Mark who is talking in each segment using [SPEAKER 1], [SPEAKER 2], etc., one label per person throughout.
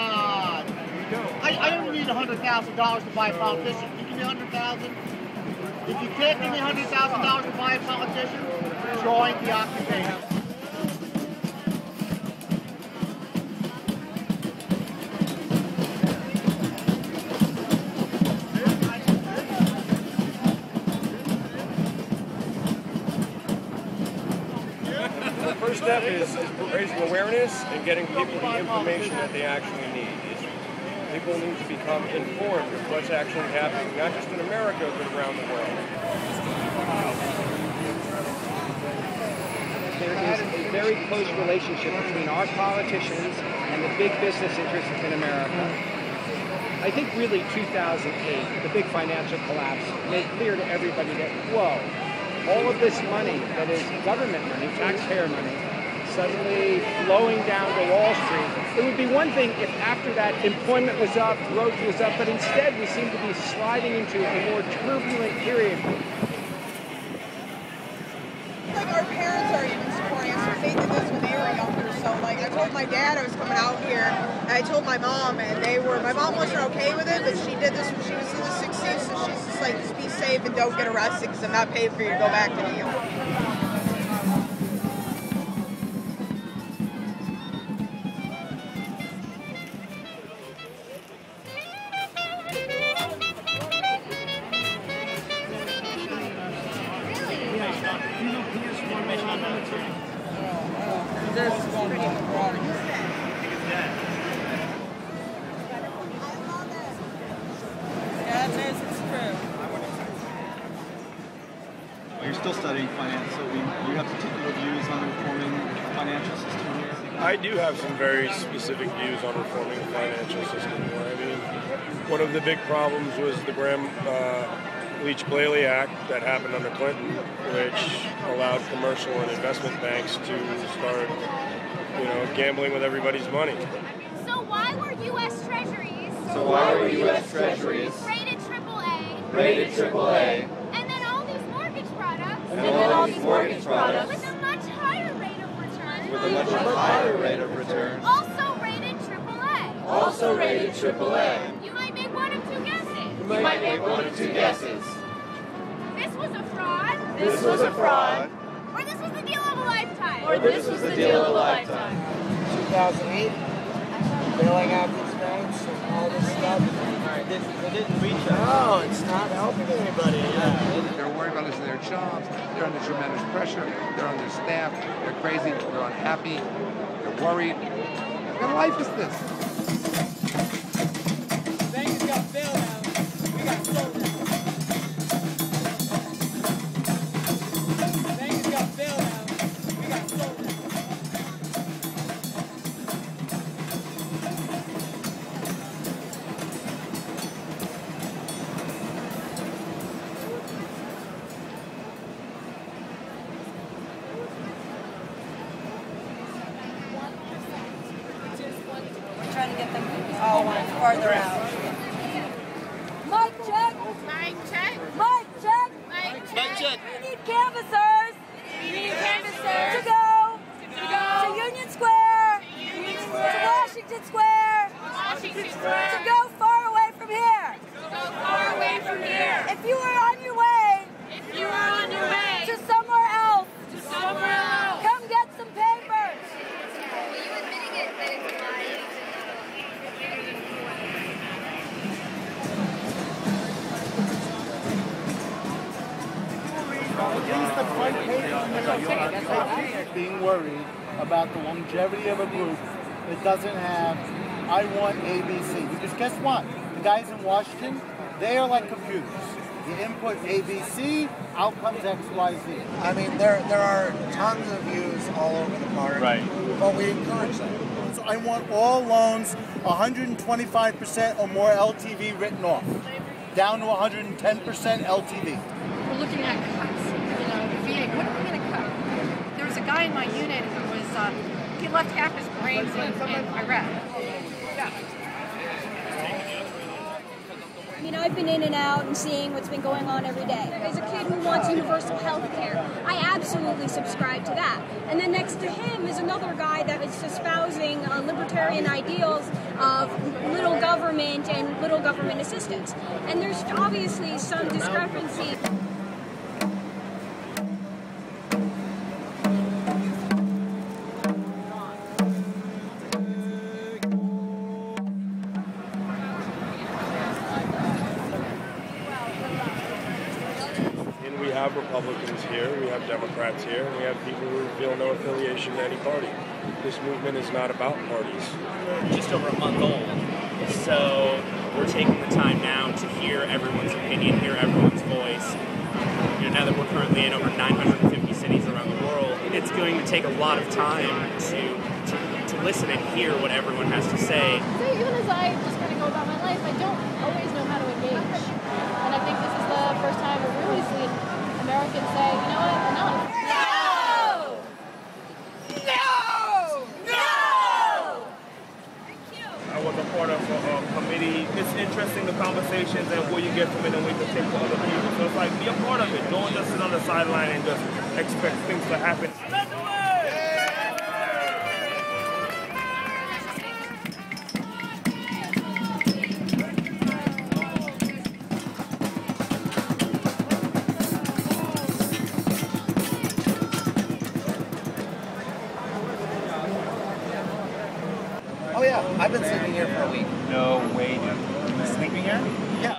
[SPEAKER 1] on. I don't need $100,000 to buy a politician. You give me $100,000. If you can't give me $100,000 to buy a politician, join the occupation.
[SPEAKER 2] The first step is raising awareness and getting people the information that they actually need. People need to become informed of what's actually happening, not just in America, but around the world.
[SPEAKER 3] There is a very close relationship between our politicians and the big business interests in America. I think really 2008, the big financial collapse, made clear to everybody that, whoa, all of this money that is government money, taxpayer money, suddenly flowing down to Wall Street. It would be one thing if after that employment was up, growth was up, but instead we seem to be sliding into a more turbulent period.
[SPEAKER 4] Like our parents are even supporting us because they did this when they were younger. So like I told my dad I was coming out here, and I told my mom, and my mom wasn't okay with it, but she did this when she was in the 60s, so she's just like, just be safe and don't get arrested because I'm not paying for you to go back to New York.
[SPEAKER 5] You're still studying finance, so you have particular views on reforming the financial system here?
[SPEAKER 2] I do have some very specific views on reforming the financial system here. I mean, one of the big problems was the Leach-Blaley Act that happened under Clinton, which allowed commercial and investment banks to start, gambling with everybody's money.
[SPEAKER 6] So why were U.S. Treasuries? Rated AAA.
[SPEAKER 7] Rated AAA.
[SPEAKER 6] And then all these mortgage products.
[SPEAKER 7] With
[SPEAKER 6] a much higher rate of return.
[SPEAKER 7] Also rated AAA.
[SPEAKER 6] You might make one of two guesses. This was a fraud. Or this was the deal of a lifetime.
[SPEAKER 1] 2008, bailing out these banks and all this stuff. It didn't reach us. No, it's not helping anybody.
[SPEAKER 8] They're worried about losing their jobs. They're under tremendous pressure. They're understaffed. They're crazy. They're unhappy. They're worried. What kind of life is this?
[SPEAKER 7] Banks got bailed out. We got sold out. Banks got bailed out. We got sold out.
[SPEAKER 4] Trying to get them farther out.
[SPEAKER 9] Mic check.
[SPEAKER 6] Mic check.
[SPEAKER 9] Mic check.
[SPEAKER 6] Mic check.
[SPEAKER 9] We need canvassers. To go. To Union Square. To Washington Square. To go far away from here. If you are on your way. To somewhere else. Come get some papers.
[SPEAKER 6] Well, you admitting it that it's lying.
[SPEAKER 1] Against the front page of the That's being worried about the longevity of a group that doesn't have I want ABC. Because guess what? The guys in Washington, they are like computers. You input ABC, out comes XYZ. I mean, there are tons of views all over the park, right? But we encourage them. So I want all loans 125% or more LTV written off, down to 110% LTV.
[SPEAKER 10] We're looking at cuts. VA, what are we going to cut? There was a guy in my unit who was, he left half his brains in Iraq. Yeah.
[SPEAKER 9] I mean, I've been in and out and seeing what's been going on every day. As a kid who wants universal health care, I absolutely subscribe to that. And then next to him is another guy that is espousing libertarian ideals of little government and little government assistance. And there's obviously some discrepancy.
[SPEAKER 2] We have Republicans here, we have Democrats here, and we have people who feel no affiliation to any party. This movement is not about parties.
[SPEAKER 11] We're just over a month old, so we're taking the time now to hear everyone's opinion, hear everyone's voice. You know, now that we're currently in over 950 cities around the world, it's going to take a lot of time to listen and hear what everyone has to say.
[SPEAKER 10] So even as I just kind of go about my life, I don't always know how to engage. And I think this is the first time we're really seeing Americans say, you know what, enough.
[SPEAKER 7] No! No! No!
[SPEAKER 12] I was a part of a committee. It's interesting, the conversations and what you get from it and what you can take to other people. So it's like, be a part of it. Don't just sit on the sideline and just expect things to happen.
[SPEAKER 13] Oh yeah, I've been sleeping here for a week.
[SPEAKER 14] No way, dude. You've been sleeping here?
[SPEAKER 13] Yeah.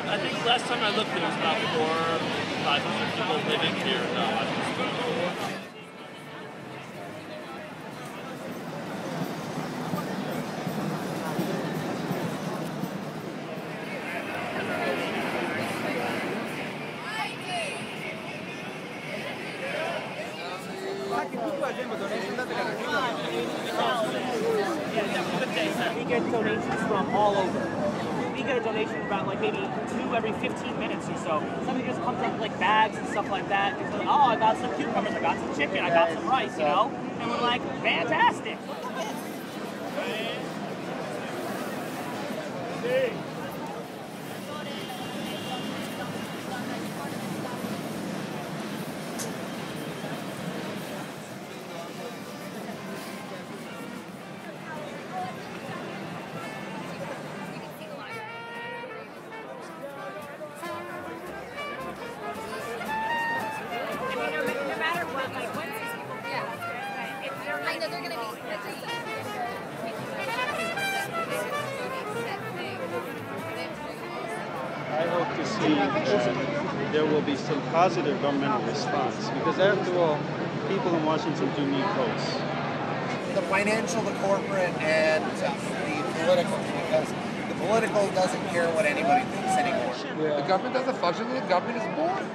[SPEAKER 15] I think last time I looked, there was about 400 or 500 people living here.
[SPEAKER 16] We get donations from all over. We get a donation about like maybe 2 every 15 minutes or so. Somebody just comes up with like bags and stuff like that. And like, oh, I got some cucumbers, I got some chicken, I got some rice, you know? And we're like, fantastic.
[SPEAKER 17] I hope to see there will be some positive governmental response, because after all, people in Washington do need votes.
[SPEAKER 13] The financial, the corporate, and the political, because the political doesn't care what anybody thinks anymore.
[SPEAKER 8] The government doesn't function, the government is born.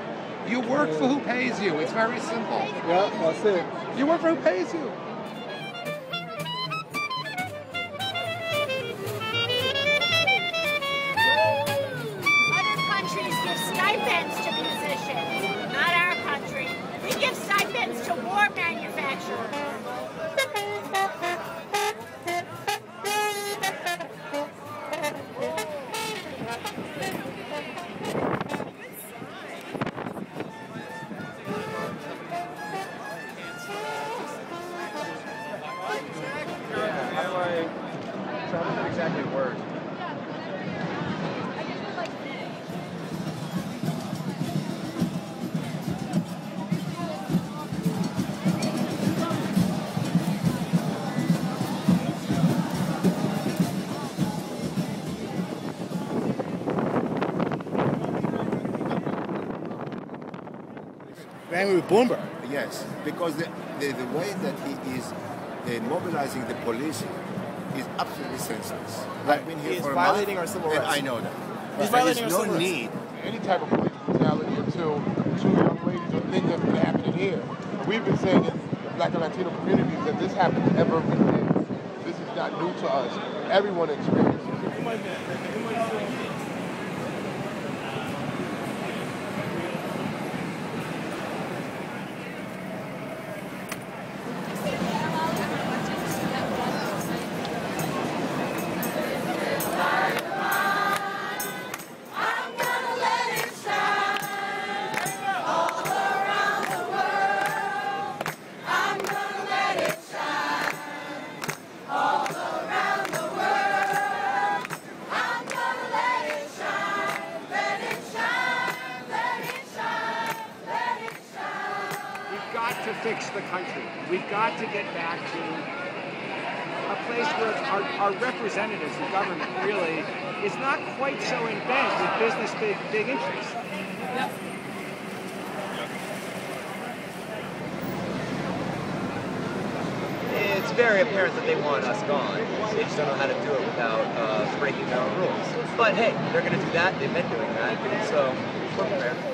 [SPEAKER 8] You work for who pays you. It's very simple.
[SPEAKER 17] Yeah, that's it.
[SPEAKER 8] You work for who pays you.
[SPEAKER 6] Other countries give stipends to musicians, not our country. We give stipends to war manufacturers.
[SPEAKER 2] Exactly word.
[SPEAKER 18] Angry with Bloomberg. Yes, because the way that he is mobilizing the police is absolutely senseless. I've been here for a month,
[SPEAKER 14] violating our civil rights.
[SPEAKER 18] I know that.
[SPEAKER 14] He's
[SPEAKER 18] There
[SPEAKER 14] violating
[SPEAKER 18] is
[SPEAKER 14] our
[SPEAKER 18] no
[SPEAKER 14] civil rights.
[SPEAKER 18] need.
[SPEAKER 19] Any type of police brutality until 2 young ladies or things that's been happening here. We've been saying in the Black and Latino communities that this happens every day. This is not new to us. Everyone experiences it.
[SPEAKER 3] fix the country. We've got to get back to a place where our representatives, the government, really is not quite so in bed with business big interests.
[SPEAKER 20] It's very apparent that they want us gone. They just don't know how to do it without breaking their own rules. But hey, they're going to do that. They've been doing that. So we're prepared.